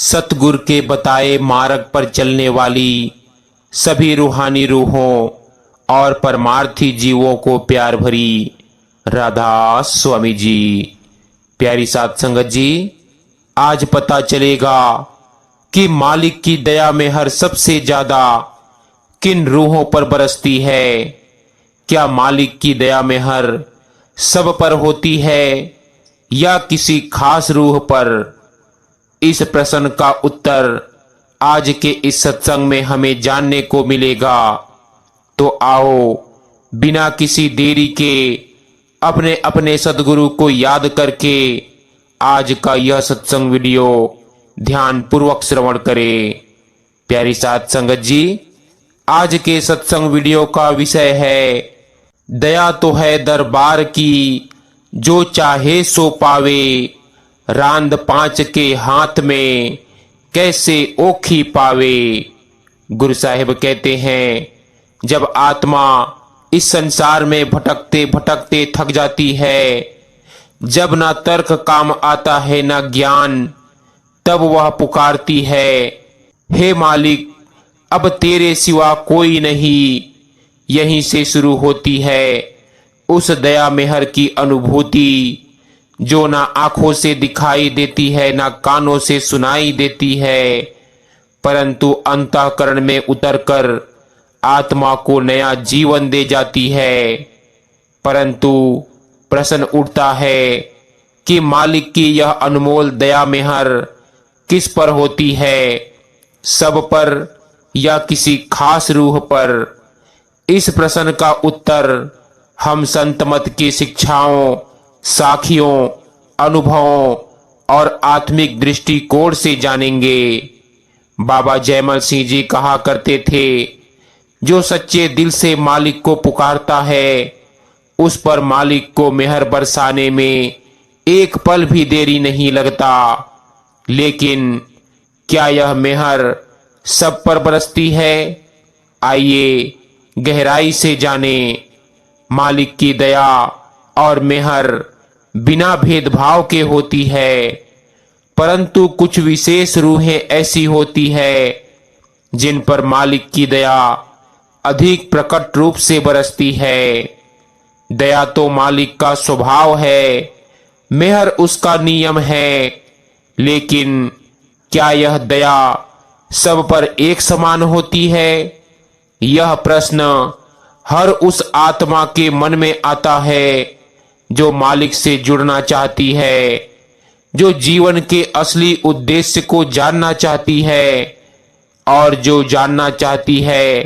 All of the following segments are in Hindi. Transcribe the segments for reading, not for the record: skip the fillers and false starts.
सतगुरु के बताए मार्ग पर चलने वाली सभी रूहानी रूहों और परमार्थी जीवों को प्यार भरी राधा स्वामी जी। प्यारी साध संगत जी, आज पता चलेगा कि मालिक की दया में हर सबसे ज्यादा किन रूहों पर बरसती है। क्या मालिक की दया में हर सब पर होती है या किसी खास रूह पर? इस प्रश्न का उत्तर आज के इस सत्संग में हमें जानने को मिलेगा। तो आओ बिना किसी देरी के अपने अपने सदगुरु को याद करके आज का यह सत्संग वीडियो ध्यान पूर्वक श्रवण करें। प्यारी साध संगत जी, आज के सत्संग वीडियो का विषय है दया तो है दरबार की, जो चाहे सो पावे, रांद पांच के हाथ में कैसे ओखी पावे। गुरु साहिब कहते हैं, जब आत्मा इस संसार में भटकते भटकते थक जाती है, जब ना तर्क काम आता है ना ज्ञान, तब वह पुकारती है, हे मालिक अब तेरे सिवा कोई नहीं। यहीं से शुरू होती है उस दया मेहर की अनुभूति, जो ना आंखों से दिखाई देती है ना कानों से सुनाई देती है, परंतु अंतःकरण में उतरकर आत्मा को नया जीवन दे जाती है। परंतु प्रश्न उठता है कि मालिक की यह अनमोल दया मेहर किस पर होती है, सब पर या किसी खास रूह पर? इस प्रश्न का उत्तर हम संत मत की शिक्षाओं, साखियों, अनुभवों और आत्मिक दृष्टिकोण से जानेंगे। बाबा जयमल सिंह जी कहा करते थे, जो सच्चे दिल से मालिक को पुकारता है, उस पर मालिक को मेहर बरसाने में एक पल भी देरी नहीं लगता। लेकिन क्या यह मेहर सब पर बरसती है? आइए गहराई से जाने। मालिक की दया और मेहर बिना भेदभाव के होती है, परंतु कुछ विशेष रूहें ऐसी होती है जिन पर मालिक की दया अधिक प्रकट रूप से बरसती है। दया तो मालिक का स्वभाव है, मेहर उसका नियम है, लेकिन क्या यह दया सब पर एक समान होती है? यह प्रश्न हर उस आत्मा के मन में आता है जो मालिक से जुड़ना चाहती है, जो जीवन के असली उद्देश्य को जानना चाहती है और जो जानना चाहती है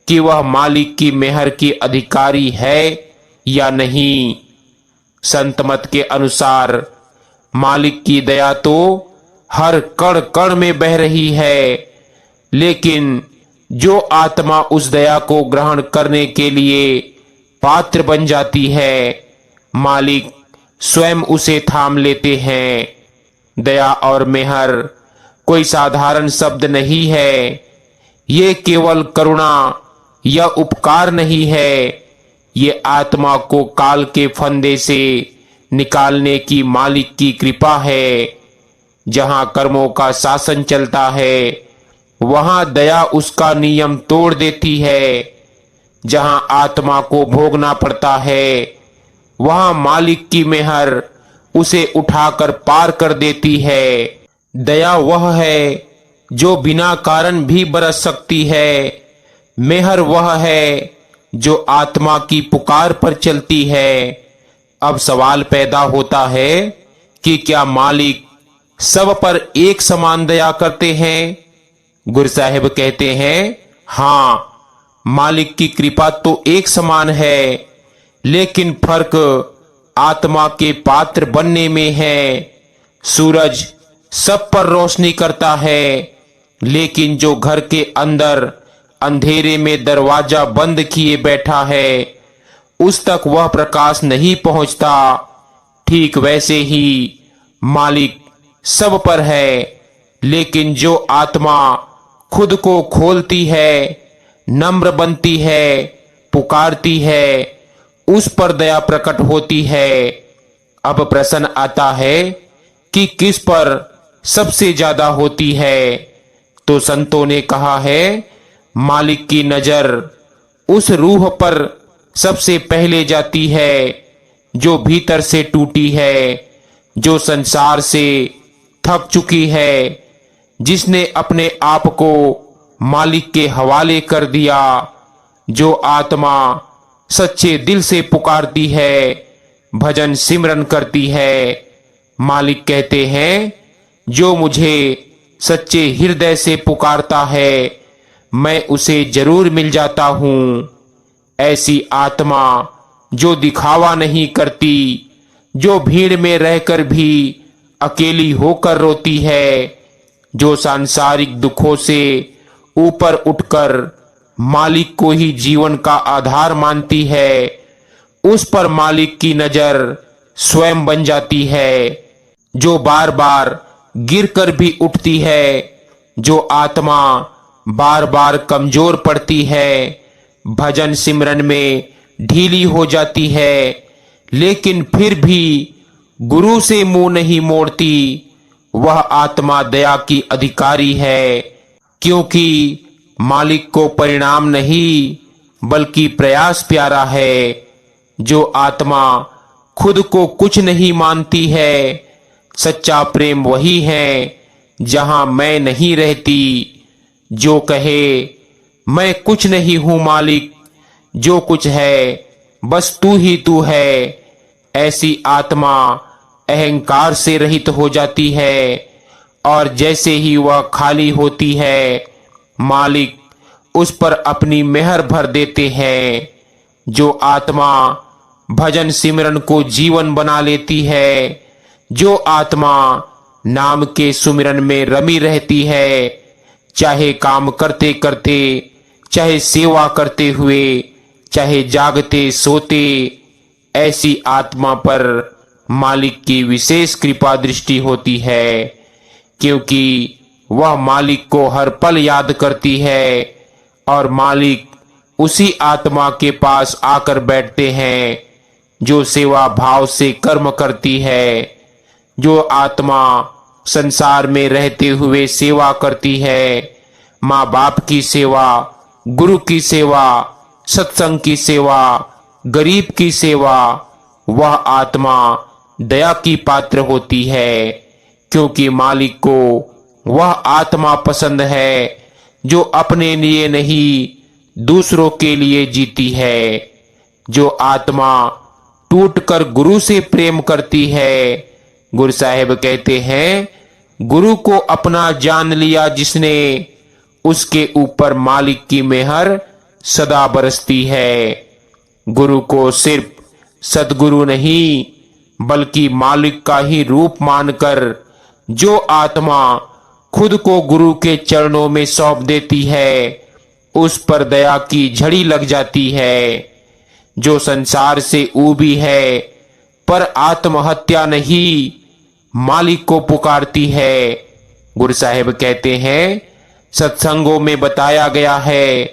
कि वह मालिक की मेहर की अधिकारी है या नहीं। संत मत के अनुसार मालिक की दया तो हर कण कण में बह रही है, लेकिन जो आत्मा उस दया को ग्रहण करने के लिए पात्र बन जाती है, मालिक स्वयं उसे थाम लेते हैं। दया और मेहर कोई साधारण शब्द नहीं है, ये केवल करुणा या उपकार नहीं है, ये आत्मा को काल के फंदे से निकालने की मालिक की कृपा है। जहां कर्मों का शासन चलता है, वहां दया उसका नियम तोड़ देती है। जहां आत्मा को भोगना पड़ता है, वहां मालिक की मेहर उसे उठाकर पार कर देती है। दया वह है जो बिना कारण भी बरस सकती है, मेहर वह है जो आत्मा की पुकार पर चलती है। अब सवाल पैदा होता है कि क्या मालिक सब पर एक समान दया करते हैं? गुरु साहिब कहते हैं, हाँ, मालिक की कृपा तो एक समान है, लेकिन फर्क आत्मा के पात्र बनने में है। सूरज सब पर रोशनी करता है, लेकिन जो घर के अंदर अंधेरे में दरवाजा बंद किए बैठा है, उस तक वह प्रकाश नहीं पहुंचता। ठीक वैसे ही मालिक सब पर है, लेकिन जो आत्मा खुद को खोलती है, नम्र बनती है, पुकारती है, उस पर दया प्रकट होती है। अब प्रश्न आता है कि किस पर सबसे ज्यादा होती है। तो संतों ने कहा है, मालिक की नजर उस रूह पर सबसे पहले जाती है जो भीतर से टूटी है, जो संसार से थक चुकी है, जिसने अपने आप को मालिक के हवाले कर दिया। जो आत्मा सच्चे दिल से पुकारती है, भजन सिमरन करती है, मालिक कहते हैं, जो मुझे सच्चे हृदय से पुकारता है मैं उसे जरूर मिल जाता हूं। ऐसी आत्मा जो दिखावा नहीं करती, जो भीड़ में रहकर भी अकेली होकर रोती है, जो सांसारिक दुखों से ऊपर उठकर मालिक को ही जीवन का आधार मानती है, उस पर मालिक की नजर स्वयं बन जाती है। जो बार बार गिरकर भी उठती है, जो आत्मा बार बार कमजोर पड़ती है, भजन सिमरन में ढीली हो जाती है, लेकिन फिर भी गुरु से मुंह नहीं मोड़ती, वह आत्मा दया की अधिकारी है। क्योंकि मालिक को परिणाम नहीं बल्कि प्रयास प्यारा है। जो आत्मा खुद को कुछ नहीं मानती है, सच्चा प्रेम वही है जहां मैं नहीं रहती। जो कहे मैं कुछ नहीं हूं मालिक, जो कुछ है बस तू ही तू है, ऐसी आत्मा अहंकार से रहित हो जाती है। और जैसे ही वह खाली होती है, मालिक उस पर अपनी मेहर भर देते हैं। जो आत्मा भजन सिमरन को जीवन बना लेती है, जो आत्मा नाम के सुमिरन में रमी रहती है, चाहे काम करते करते, चाहे सेवा करते हुए, चाहे जागते सोते, ऐसी आत्मा पर मालिक की विशेष कृपा दृष्टि होती है। क्योंकि वह मालिक को हर पल याद करती है और मालिक उसी आत्मा के पास आकर बैठते हैं जो सेवा भाव से कर्म करती है। जो आत्मा संसार में रहते हुए सेवा करती है, माँ बाप की सेवा, गुरु की सेवा, सत्संग की सेवा, गरीब की सेवा, वह आत्मा दया की पात्र होती है। क्योंकि मालिक को वह आत्मा पसंद है जो अपने लिए नहीं दूसरों के लिए जीती है। जो आत्मा टूटकर गुरु से प्रेम करती है, गुरु साहिब कहते हैं, गुरु को अपना जान लिया जिसने, उसके ऊपर मालिक की मेहर सदा बरसती है। गुरु को सिर्फ सदगुरु नहीं बल्कि मालिक का ही रूप मानकर जो आत्मा खुद को गुरु के चरणों में सौंप देती है, उस पर दया की झड़ी लग जाती है। जो संसार से ऊबी है पर आत्महत्या नहीं, मालिक को पुकारती है। गुरु साहिब कहते हैं, सत्संगों में बताया गया है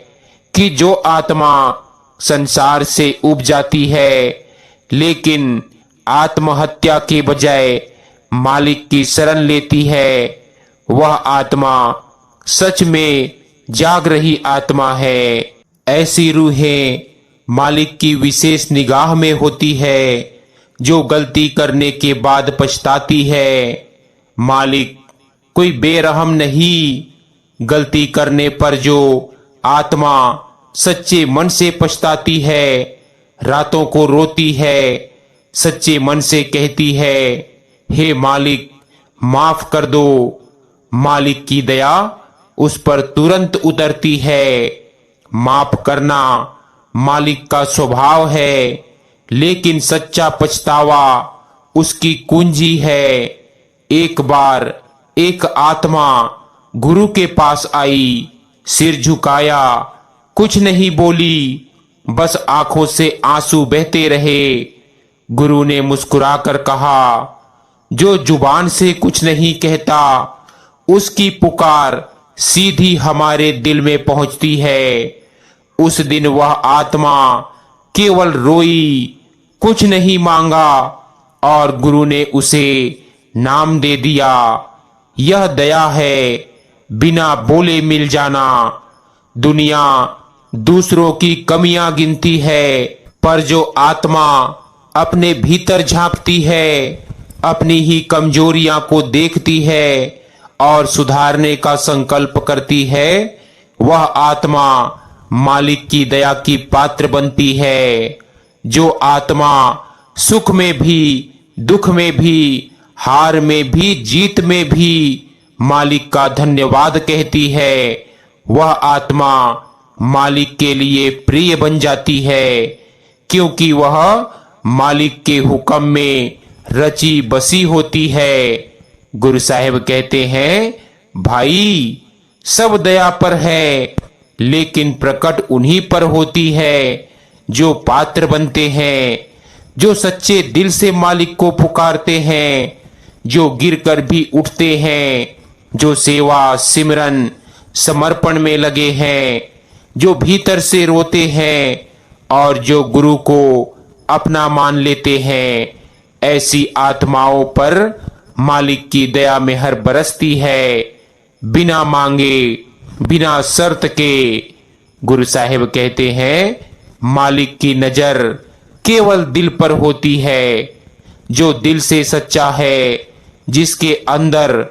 कि जो आत्मा संसार से उब जाती है लेकिन आत्महत्या के बजाय मालिक की शरण लेती है, वह आत्मा सच में जाग रही आत्मा है। ऐसी रूहें मालिक की विशेष निगाह में होती है जो गलती करने के बाद पछताती है। मालिक कोई बेरहम नहीं, गलती करने पर जो आत्मा सच्चे मन से पछताती है, रातों को रोती है, सच्चे मन से कहती है, हे मालिक माफ कर दो, मालिक की दया उस पर तुरंत उतरती है। माफ करना मालिक का स्वभाव है, लेकिन सच्चा पछतावा उसकी कुंजी है। एक बार एक आत्मा गुरु के पास आई, सिर झुकाया, कुछ नहीं बोली, बस आंखों से आंसू बहते रहे। गुरु ने मुस्कुराकर कहा, जो जुबान से कुछ नहीं कहता उसकी पुकार सीधी हमारे दिल में पहुंचती है। उस दिन वह आत्मा केवल रोई, कुछ नहीं मांगा और गुरु ने उसे नाम दे दिया। यह दया है बिना बोले मिल जाना। दुनिया दूसरों की कमियां गिनती है, पर जो आत्मा अपने भीतर झांकती है, अपनी ही कमजोरियां को देखती है और सुधारने का संकल्प करती है, वह आत्मा मालिक की दया की पात्र बनती है। जो आत्मा सुख में भी, दुख में भी, हार में भी, जीत में भी मालिक का धन्यवाद कहती है, वह आत्मा मालिक के लिए प्रिय बन जाती है, क्योंकि वह मालिक के हुक्म में रची बसी होती है। गुरु साहिब कहते हैं, भाई सब दया पर है, लेकिन प्रकट उन्हीं पर होती है जो पात्र बनते हैं, जो सच्चे दिल से मालिक को पुकारते हैं, जो गिरकर भी उठते हैं, जो सेवा सिमरन समर्पण में लगे हैं, जो भीतर से रोते हैं और जो गुरु को अपना मान लेते हैं। ऐसी आत्माओं पर मालिक की दया मेहर बरसती है, बिना मांगे, बिना शर्त के। गुरु साहिब कहते हैं, मालिक की नजर केवल दिल पर होती है। जो दिल से सच्चा है, जिसके अंदर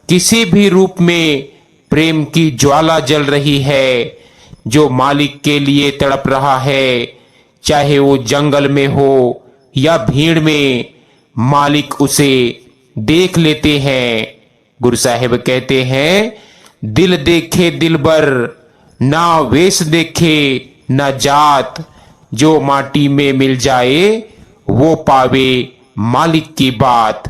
किसी भी रूप में प्रेम की ज्वाला जल रही है, जो मालिक के लिए तड़प रहा है, चाहे वो जंगल में हो या भीड़ में, मालिक उसे देख लेते हैं। गुरु साहिब कहते हैं, दिल देखे दिलबर, ना वेश देखे ना जात, जो माटी में मिल जाए वो पावे मालिक की बात।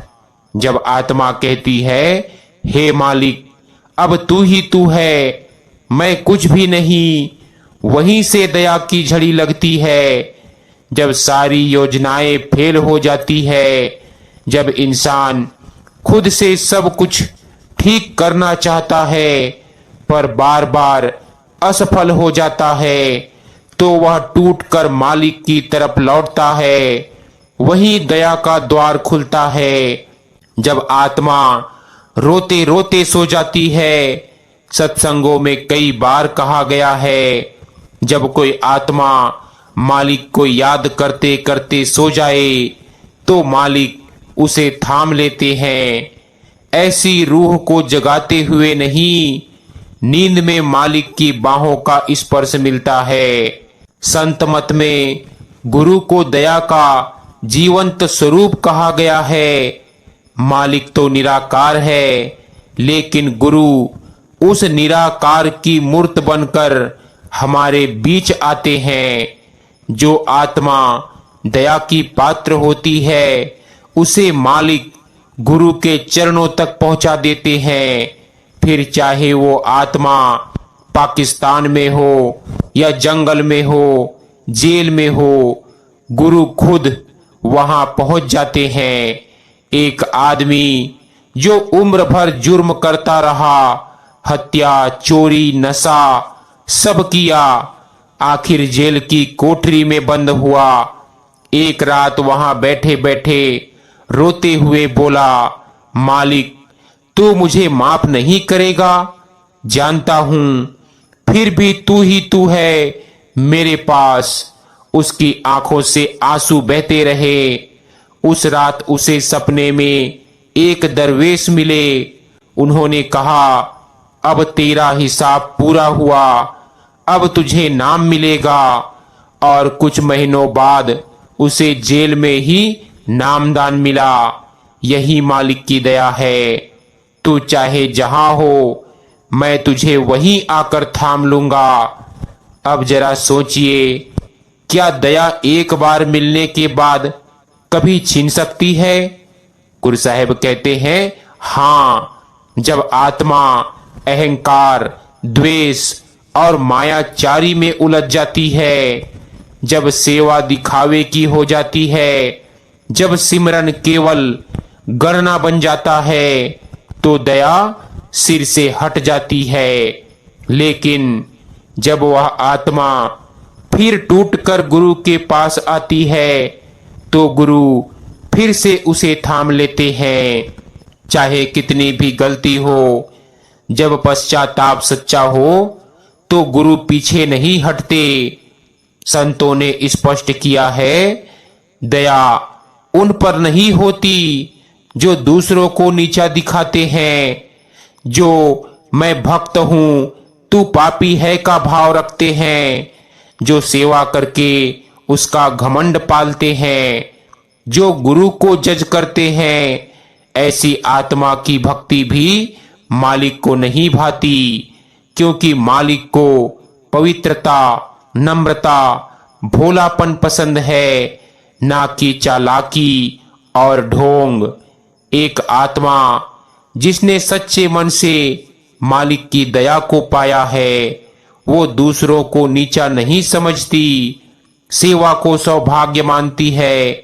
जब आत्मा कहती है, हे मालिक अब तू ही तू है, मैं कुछ भी नहीं, वहीं से दया की झड़ी लगती है। जब सारी योजनाएं फेल हो जाती है, जब इंसान खुद से सब कुछ ठीक करना चाहता है पर बार बार असफल हो जाता है, तो वह टूटकर मालिक की तरफ लौटता है। वहीं दया का द्वार खुलता है। जब आत्मा रोते रोते सो जाती है, सत्संगों में कई बार कहा गया है, जब कोई आत्मा मालिक को याद करते करते सो जाए तो मालिक उसे थाम लेते हैं। ऐसी रूह को जगाते हुए नहीं, नींद में मालिक की बाहों का स्पर्श मिलता है। संत मत में गुरु को दया का जीवंत स्वरूप कहा गया है। मालिक तो निराकार है, लेकिन गुरु उस निराकार की मूर्त बनकर हमारे बीच आते हैं। जो आत्मा दया की पात्र होती है, उसे मालिक गुरु के चरणों तक पहुंचा देते हैं। फिर चाहे वो आत्मा पाकिस्तान में हो या जंगल में हो, जेल में हो, गुरु खुद वहां पहुंच जाते हैं। एक आदमी जो उम्र भर जुर्म करता रहा, हत्या, चोरी, नशा सब किया, आखिर जेल की कोठरी में बंद हुआ। एक रात वहां बैठे बैठे रोते हुए बोला, मालिक तू मुझे माफ नहीं करेगा, जानता हूं, फिर भी तू ही तू है मेरे पास। उसकी आंखों से आंसू बहते रहे। उस रात उसे सपने में एक दरवेश मिले। उन्होंने कहा, अब तेरा हिसाब पूरा हुआ, अब तुझे नाम मिलेगा। और कुछ महीनों बाद उसे जेल में ही नामदान मिला। यही मालिक की दया है। तू चाहे जहां हो, मैं तुझे वहीं आकर थाम लूंगा। अब जरा सोचिए, क्या दया एक बार मिलने के बाद कभी छीन सकती है? गुरु साहिब कहते हैं, हाँ, जब आत्मा अहंकार, द्वेष और मायाचारी में उलझ जाती है, जब सेवा दिखावे की हो जाती है, जब सिमरन केवल गणना बन जाता है, तो दया सिर से हट जाती है। लेकिन जब वह आत्मा फिर टूटकर गुरु के पास आती है, तो गुरु फिर से उसे थाम लेते हैं। चाहे कितनी भी गलती हो, जब पश्चाताप सच्चा हो तो गुरु पीछे नहीं हटते। संतों ने स्पष्ट किया है, दया उन पर नहीं होती जो दूसरों को नीचा दिखाते हैं, जो मैं भक्त हूं तू पापी है का भाव रखते हैं, जो सेवा करके उसका घमंड पालते हैं, जो गुरु को जज करते हैं। ऐसी आत्मा की भक्ति भी मालिक को नहीं भाती, क्योंकि मालिक को पवित्रता, नम्रता, भोलापन पसंद है, ना कि चालाकी और ढोंग। एक आत्मा जिसने सच्चे मन से मालिक की दया को पाया है, वो दूसरों को नीचा नहीं समझती, सेवा को सौभाग्य मानती है,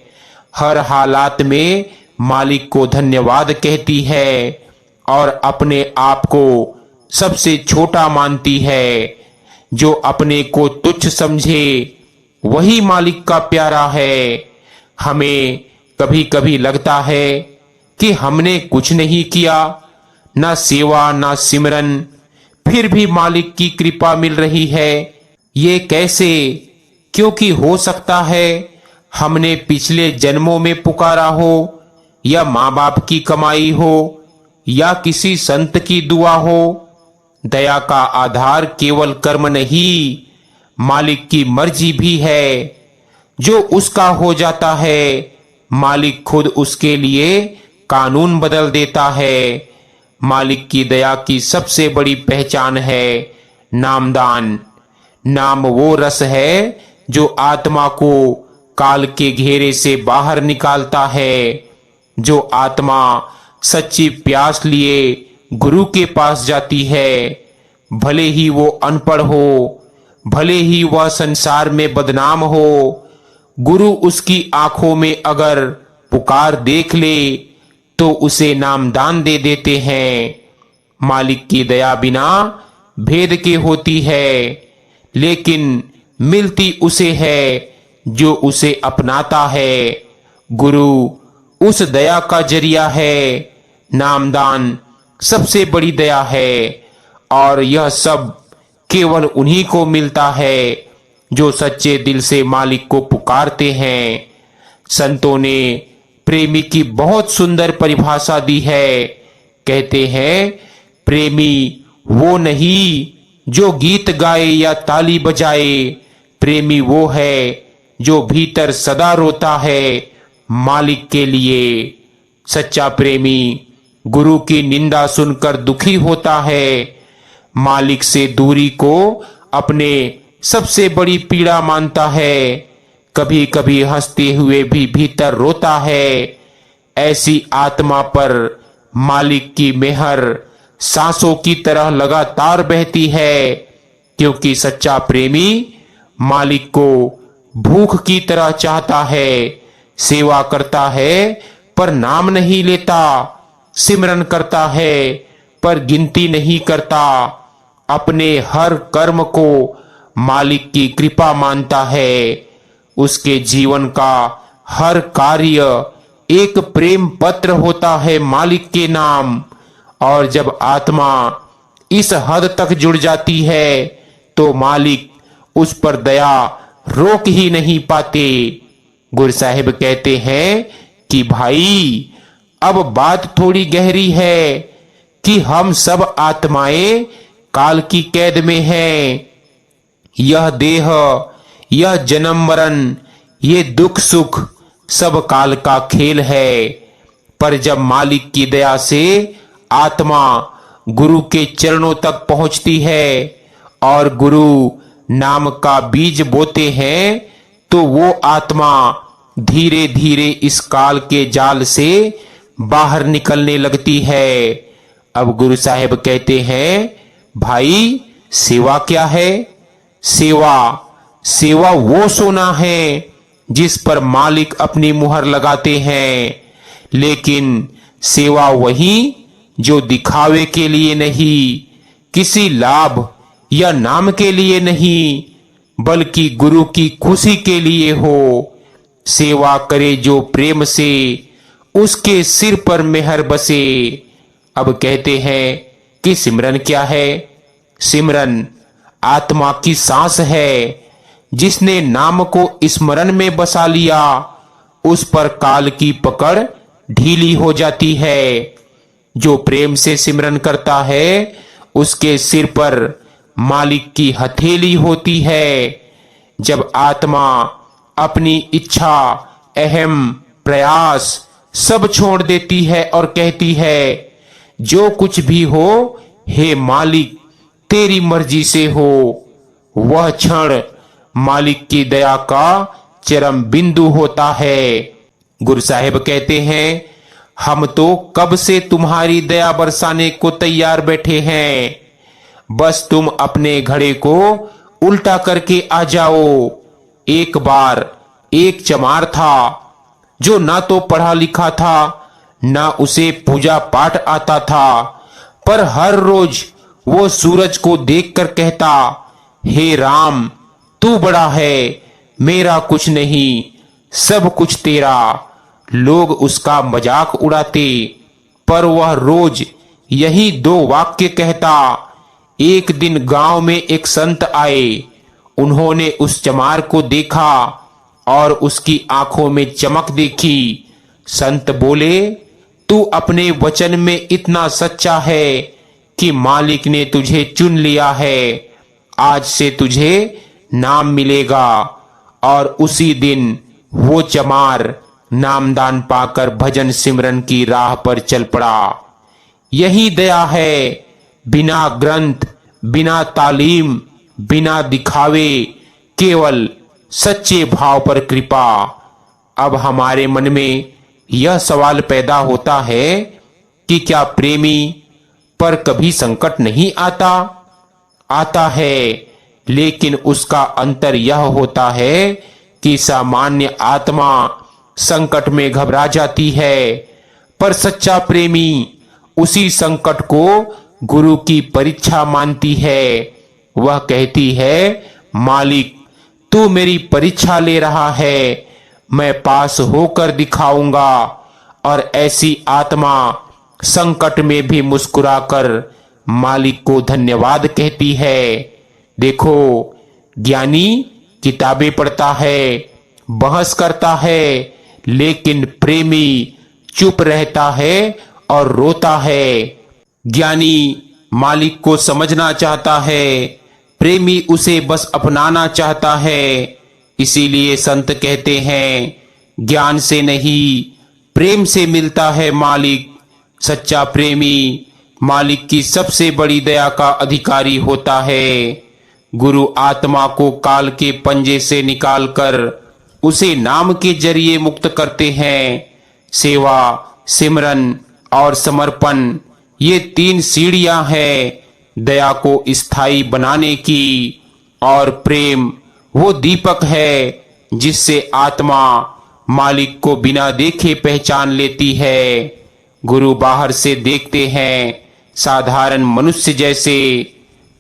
हर हालात में मालिक को धन्यवाद कहती है और अपने आप को सबसे छोटा मानती है। जो अपने को तुच्छ समझे वही मालिक का प्यारा है। हमें कभी कभी लगता है कि हमने कुछ नहीं किया, ना सेवा ना सिमरन, फिर भी मालिक की कृपा मिल रही है। ये कैसे? क्योंकि हो सकता है हमने पिछले जन्मों में पुकारा हो, या माँ बाप की कमाई हो, या किसी संत की दुआ हो। दया का आधार केवल कर्म नहीं, मालिक की मर्जी भी है। जो उसका हो जाता है, मालिक खुद उसके लिए कानून बदल देता है। मालिक की दया की सबसे बड़ी पहचान है नामदान। नाम वो रस है जो आत्मा को काल के घेरे से बाहर निकालता है। जो आत्मा सच्ची प्यास लिए गुरु के पास जाती है, भले ही वो अनपढ़ हो, भले ही वह संसार में बदनाम हो, गुरु उसकी आंखों में अगर पुकार देख ले तो उसे नामदान दे देते हैं। मालिक की दया बिना भेद के होती है, लेकिन मिलती उसे है जो उसे अपनाता है। गुरु उस दया का जरिया है। नामदान सबसे बड़ी दया है, और यह सब केवल उन्हीं को मिलता है जो सच्चे दिल से मालिक को पुकारते हैं। संतों ने प्रेमी की बहुत सुंदर परिभाषा दी है। कहते हैं, प्रेमी वो नहीं जो गीत गाए या ताली बजाए, प्रेमी वो है जो भीतर सदा रोता है मालिक के लिए। सच्चा प्रेमी गुरु की निंदा सुनकर दुखी होता है, मालिक से दूरी को अपने सबसे बड़ी पीड़ा मानता है, कभी कभी हंसते हुए भी भीतर रोता है। ऐसी आत्मा पर मालिक की मेहर सांसों की तरह लगातार बहती है, क्योंकि सच्चा प्रेमी मालिक को भूख की तरह चाहता है, सेवा करता है पर नाम नहीं लेता, सिमरन करता है पर गिनती नहीं करता, अपने हर कर्म को मालिक की कृपा मानता है। उसके जीवन का हर कार्य एक प्रेम पत्र होता है मालिक के नाम। और जब आत्मा इस हद तक जुड़ जाती है तो मालिक उस पर दया रोक ही नहीं पाते। गुरु साहिब कहते हैं कि भाई, अब बात थोड़ी गहरी है कि हम सब आत्माएं काल की कैद में हैं। यह देह, यह जन्म मरण, ये दुख सुख सब काल का खेल है। पर जब मालिक की दया से आत्मा गुरु के चरणों तक पहुंचती है और गुरु नाम का बीज बोते हैं, तो वो आत्मा धीरे धीरे इस काल के जाल से बाहर निकलने लगती है। अब गुरु साहिब कहते हैं, भाई सेवा क्या है? सेवा वो सोना है जिस पर मालिक अपनी मुहर लगाते हैं। लेकिन सेवा वही जो दिखावे के लिए नहीं, किसी लाभ या नाम के लिए नहीं, बल्कि गुरु की खुशी के लिए हो। सेवा करे जो प्रेम से उसके सिर पर मेहर बसे। अब कहते हैं कि सिमरन क्या है? सिमरन आत्मा की सांस है। जिसने नाम को स्मरण में बसा लिया, उस पर काल की पकड़ ढीली हो जाती है। जो प्रेम से सिमरन करता है, उसके सिर पर मालिक की हथेली होती है। जब आत्मा अपनी इच्छा, अहम, प्रयास सब छोड़ देती है और कहती है, जो कुछ भी हो हे मालिक तेरी मर्जी से हो, वह क्षण मालिक की दया का चरम बिंदु होता है। गुरु साहिब कहते हैं, हम तो कब से तुम्हारी दया बरसाने को तैयार बैठे हैं। बस तुम अपने घड़े को उल्टा करके आ जाओ। एक बार एक चमार था, जो ना तो पढ़ा लिखा था, ना उसे पूजा पाठ आता था, पर हर रोज वो सूरज को देखकर कहता, हे राम तू बड़ा है, मेरा कुछ नहीं, सब कुछ तेरा। लोग उसका मजाक उड़ाते, पर वह रोज यही दो वाक्य कहता। एक दिन गांव में एक संत आए। उन्होंने उस चमार को देखा और उसकी आंखों में चमक देखी। संत बोले, तू अपने वचन में इतना सच्चा है कि मालिक ने तुझे चुन लिया है। आज से तुझे नाम मिलेगा। और उसी दिन वो चमार नामदान पाकर भजन सिमरन की राह पर चल पड़ा। यही दया है, बिना ग्रंथ, बिना तालीम, बिना दिखावे, केवल सच्चे भाव पर कृपा। अब हमारे मन में यह सवाल पैदा होता है कि क्या प्रेमी पर कभी संकट नहीं आता? आता है, लेकिन उसका अंतर यह होता है कि सामान्य आत्मा संकट में घबरा जाती है, पर सच्चा प्रेमी उसी संकट को गुरु की परीक्षा मानती है। वह कहती है, मालिक तू मेरी परीक्षा ले रहा है, मैं पास होकर दिखाऊंगा। और ऐसी आत्मा संकट में भी मुस्कुराकर मालिक को धन्यवाद कहती है। देखो, ज्ञानी किताबें पढ़ता है, बहस करता है, लेकिन प्रेमी चुप रहता है और रोता है। ज्ञानी मालिक को समझना चाहता है, प्रेमी उसे बस अपनाना चाहता है। इसीलिए संत कहते हैं, ज्ञान से नहीं प्रेम से मिलता है मालिक। सच्चा प्रेमी मालिक की सबसे बड़ी दया का अधिकारी होता है। गुरु आत्मा को काल के पंजे से निकालकर उसे नाम के जरिए मुक्त करते हैं। सेवा, सिमरन और समर्पण, ये तीन सीढ़ियां हैं दया को स्थायी बनाने की। और प्रेम वो दीपक है जिससे आत्मा मालिक को बिना देखे पहचान लेती है। गुरु बाहर से देखते हैं साधारण मनुष्य जैसे,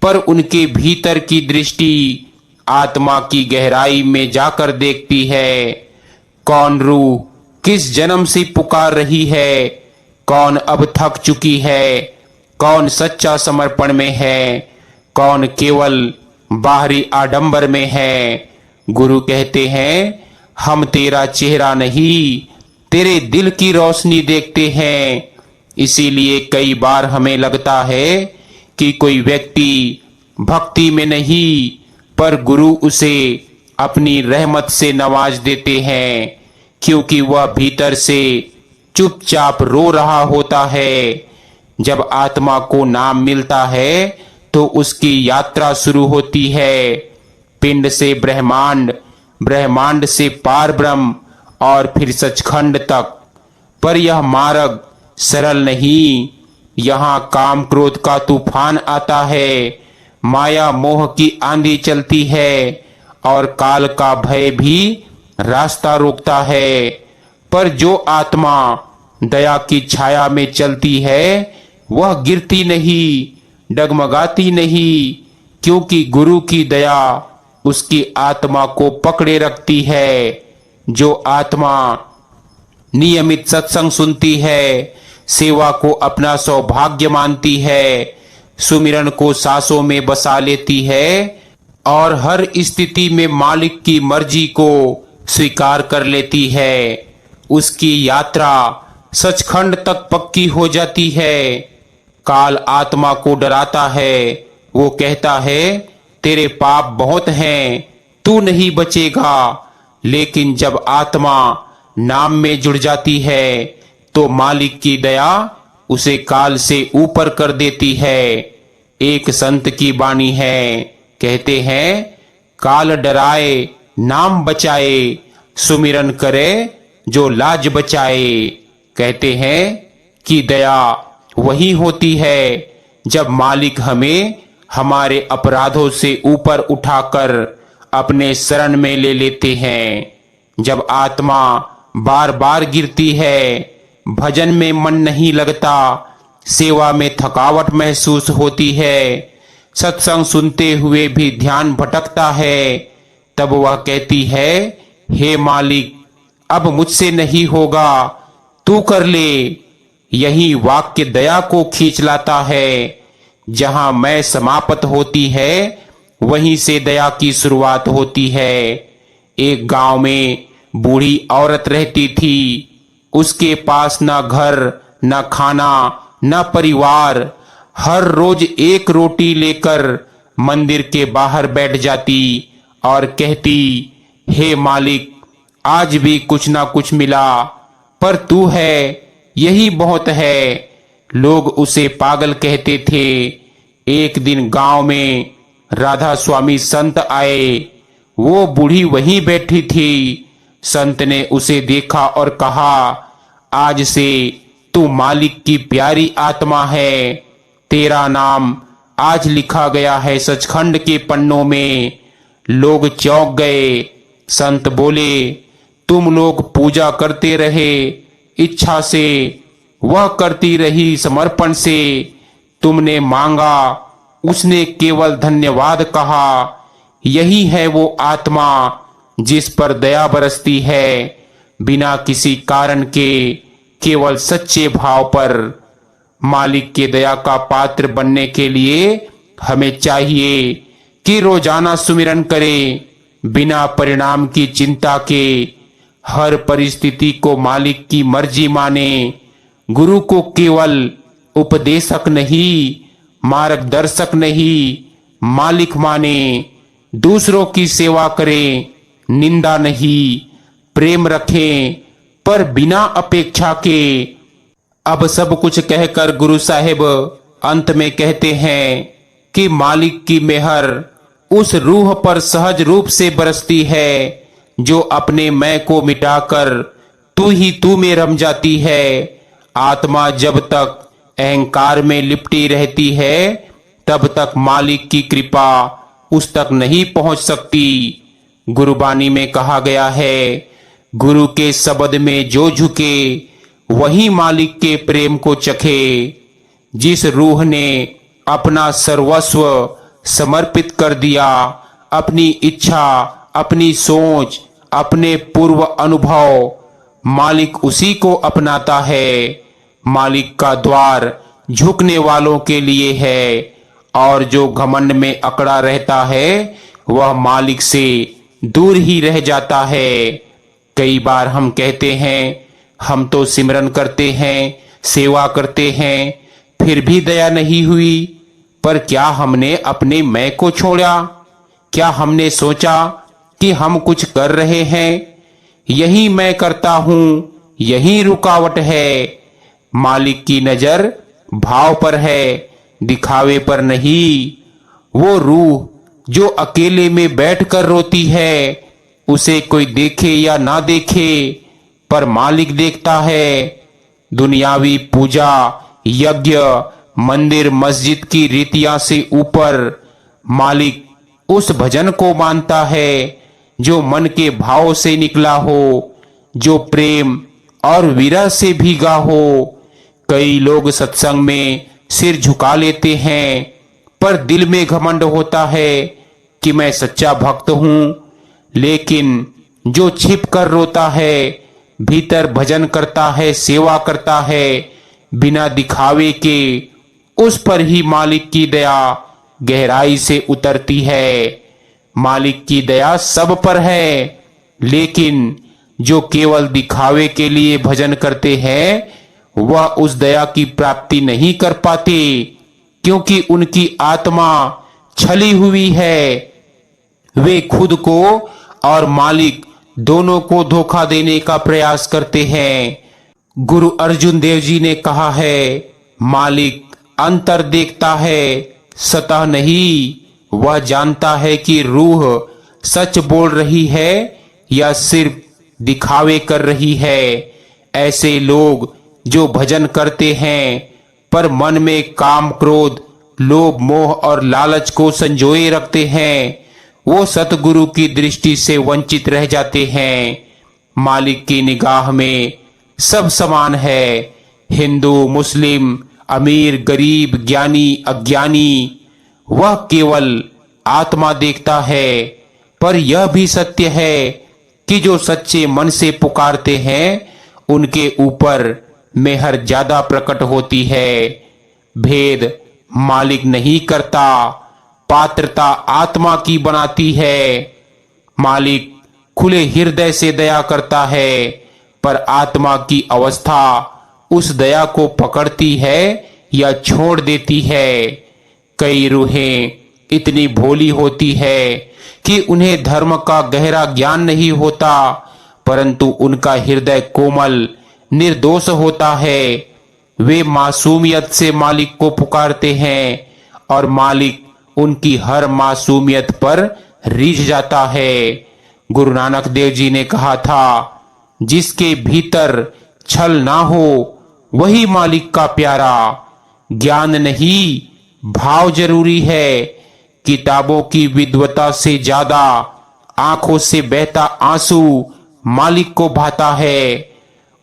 पर उनके भीतर की दृष्टि आत्मा की गहराई में जाकर देखती है। कौन रूह किस जन्म से पुकार रही है, कौन अब थक चुकी है, कौन सच्चा समर्पण में है, कौन केवल बाहरी आडंबर में है। गुरु कहते हैं, हम तेरा चेहरा नहीं तेरे दिल की रोशनी देखते हैं। इसीलिए कई बार हमें लगता है कि कोई व्यक्ति भक्ति में नहीं, पर गुरु उसे अपनी रहमत से नवाज देते हैं, क्योंकि वह भीतर से चुपचाप रो रहा होता है। जब आत्मा को नाम मिलता है तो उसकी यात्रा शुरू होती है, पिंड से ब्रह्मांड, ब्रह्मांड से पार ब्रह्म और फिर सचखंड तक। पर यह मार्ग सरल नहीं। यहाँ काम क्रोध का तूफान आता है, माया मोह की आंधी चलती है और काल का भय भी रास्ता रोकता है। पर जो आत्मा दया की छाया में चलती है, वह गिरती नहीं, डगमगाती नहीं, क्योंकि गुरु की दया उसकी आत्मा को पकड़े रखती है। जो आत्मा नियमित सत्संग सुनती है, सेवा को अपना सौभाग्य मानती है, सुमिरन को सांसों में बसा लेती है और हर स्थिति में मालिक की मर्जी को स्वीकार कर लेती है, उसकी यात्रा सचखंड तक पक्की हो जाती है। काल आत्मा को डराता है, वो कहता है तेरे पाप बहुत हैं, तू नहीं बचेगा। लेकिन जब आत्मा नाम में जुड़ जाती है तो मालिक की दया उसे काल से ऊपर कर देती है। एक संत की वाणी है, कहते हैं काल डराए नाम बचाए, सुमिरन करे जो लाज बचाए। कहते हैं कि दया वही होती है जब मालिक हमें हमारे अपराधों से ऊपर उठाकर अपने शरण में ले लेते हैं। जब आत्मा बार बार गिरती है, भजन में मन नहीं लगता, सेवा में थकावट महसूस होती है, सत्संग सुनते हुए भी ध्यान भटकता है, तब वह कहती है हे मालिक अब मुझसे नहीं होगा, तू कर ले। यही वाक्य दया को खींच लाता है। जहां मैं समाप्त होती है वहीं से दया की शुरुआत होती है। एक गांव में बूढ़ी औरत रहती थी। उसके पास न घर, न खाना, न परिवार। हर रोज एक रोटी लेकर मंदिर के बाहर बैठ जाती और कहती हे मालिक आज भी कुछ ना कुछ मिला, पर तू है यही बहुत है। लोग उसे पागल कहते थे। एक दिन गांव में राधा स्वामी संत आए। वो बूढ़ी वहीं बैठी थी। संत ने उसे देखा और कहा आज से तू मालिक की प्यारी आत्मा है, तेरा नाम आज लिखा गया है सचखंड के पन्नों में। लोग चौंक गए। संत बोले तुम लोग पूजा करते रहे इच्छा से, वह करती रही समर्पण से। तुमने मांगा, उसने केवल धन्यवाद कहा। यही है वो आत्मा जिस पर दया बरसती है, बिना किसी कारण के, केवल सच्चे भाव पर। मालिक के दया का पात्र बनने के लिए हमें चाहिए कि रोजाना सुमिरन करें, बिना परिणाम की चिंता के। हर परिस्थिति को मालिक की मर्जी माने। गुरु को केवल उपदेशक नहीं, मार्गदर्शक नहीं, मालिक माने। दूसरों की सेवा करें, निंदा नहीं, प्रेम रखें, पर बिना अपेक्षा के। अब सब कुछ कहकर गुरु साहिब अंत में कहते हैं कि मालिक की मेहर उस रूह पर सहज रूप से बरसती है जो अपने मैं को मिटाकर तू ही तू में रम जाती है। आत्मा जब तक अहंकार में लिपटी रहती है तब तक मालिक की कृपा उस तक नहीं पहुंच सकती। गुरुबानी में कहा गया है गुरु के शब्द में जो झुके वही मालिक के प्रेम को चखे। जिस रूह ने अपना सर्वस्व समर्पित कर दिया, अपनी इच्छा, अपनी सोच, अपने पूर्व अनुभव, मालिक उसी को अपनाता है। मालिक का द्वार झुकने वालों के लिए है और जो घमंड में अकड़ा रहता है वह मालिक से दूर ही रह जाता है। कई बार हम कहते हैं हम तो सिमरन करते हैं, सेवा करते हैं, फिर भी दया नहीं हुई। पर क्या हमने अपने मैं को छोड़ा? क्या हमने सोचा कि हम कुछ कर रहे हैं? यही मैं करता हूं, यही रुकावट है। मालिक की नजर भाव पर है, दिखावे पर नहीं। वो रूह जो अकेले में बैठकर रोती है, उसे कोई देखे या ना देखे, पर मालिक देखता है। दुनियावी पूजा, यज्ञ, मंदिर मस्जिद की रीतियां से ऊपर मालिक उस भजन को मानता है जो मन के भाव से निकला हो, जो प्रेम और विरह से भीगा हो। कई लोग सत्संग में सिर झुका लेते हैं, पर दिल में घमंड होता है कि मैं सच्चा भक्त हूं। लेकिन जो छिप कर रोता है भीतर भजन करता है, सेवा करता है बिना दिखावे के, उस पर ही मालिक की दया गहराई से उतरती है। मालिक की दया सब पर है, लेकिन जो केवल दिखावे के लिए भजन करते हैं वह उस दया की प्राप्ति नहीं कर पाते, क्योंकि उनकी आत्मा छली हुई है। वे खुद को और मालिक दोनों को धोखा देने का प्रयास करते हैं। गुरु अर्जुन देव जी ने कहा है, मालिक अंतर देखता है, सतह नहीं। वह जानता है कि रूह सच बोल रही है या सिर्फ दिखावे कर रही है। ऐसे लोग जो भजन करते हैं पर मन में काम, क्रोध, लोभ, मोह और लालच को संजोए रखते हैं, वो सतगुरु की दृष्टि से वंचित रह जाते हैं। मालिक की निगाह में सब समान है, हिंदू, मुस्लिम, अमीर, गरीब, ज्ञानी, अज्ञानी। वह केवल आत्मा देखता है। पर यह भी सत्य है कि जो सच्चे मन से पुकारते हैं उनके ऊपर मेहर ज्यादा प्रकट होती है। भेद मालिक नहीं करता, पात्रता आत्मा की बनाती है। मालिक खुले हृदय से दया करता है, पर आत्मा की अवस्था उस दया को पकड़ती है या छोड़ देती है। कई रूहें इतनी भोली होती है कि उन्हें धर्म का गहरा ज्ञान नहीं होता, परंतु उनका हृदय कोमल, निर्दोष होता है। वे मासूमियत से मालिक को पुकारते हैं और मालिक उनकी हर मासूमियत पर रीझ जाता है। गुरु नानक देव जी ने कहा था, जिसके भीतर छल ना हो वही मालिक का प्यारा। ज्ञान नहीं, भाव जरूरी है। किताबों की विद्वता से ज्यादा आंखों से बहता आंसू मालिक को भाता है।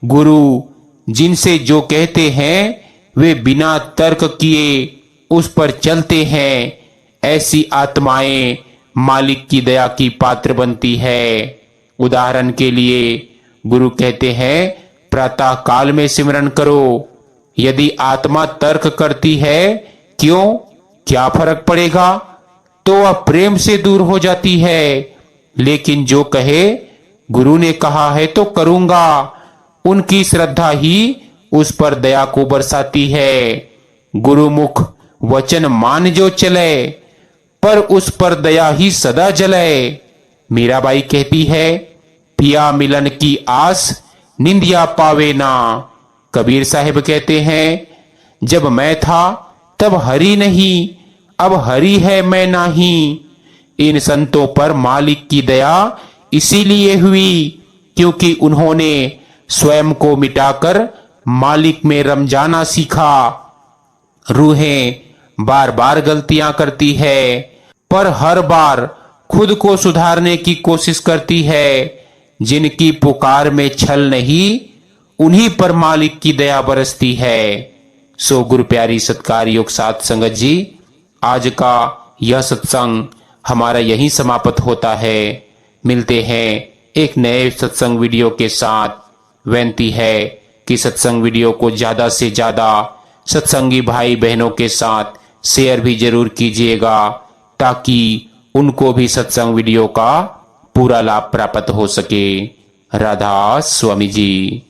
गुरु जिनसे जो कहते हैं वे बिना तर्क किए उस पर चलते हैं। ऐसी आत्माएं मालिक की दया की पात्र बनती है। उदाहरण के लिए गुरु कहते हैं, प्रातः काल में सिमरन करो। यदि आत्मा तर्क करती है, क्यों, क्या फर्क पड़ेगा, तो वह प्रेम से दूर हो जाती है। लेकिन जो कहे गुरु ने कहा है तो करूंगा, उनकी श्रद्धा ही उस पर दया को बरसाती है। गुरुमुख वचन मान जो चले, पर उस पर दया ही सदा जले। मीराबाई कहती है, पिया मिलन की आस निंदिया पावे ना। कबीर साहिब कहते हैं, जब मैं था तब हरि नहीं, अब हरि है मैं नहीं। इन संतों पर मालिक की दया इसीलिए हुई क्योंकि उन्होंने स्वयं को मिटाकर मालिक में रम जाना सीखा। रूहें बार बार गलतियां करती है, पर हर बार खुद को सुधारने की कोशिश करती है। जिनकी पुकार में छल नहीं, उन्हीं पर मालिक की दया बरसती है। सो गुरु प्यारी सत्कार योग साध संगत जी, आज का यह सत्संग हमारा यहीं समाप्त होता है। मिलते हैं एक नए सत्संग वीडियो के साथ। विनती है कि सत्संग वीडियो को ज्यादा से ज्यादा सत्संगी भाई बहनों के साथ शेयर भी जरूर कीजिएगा, ताकि उनको भी सत्संग वीडियो का पूरा लाभ प्राप्त हो सके। राधा स्वामी जी।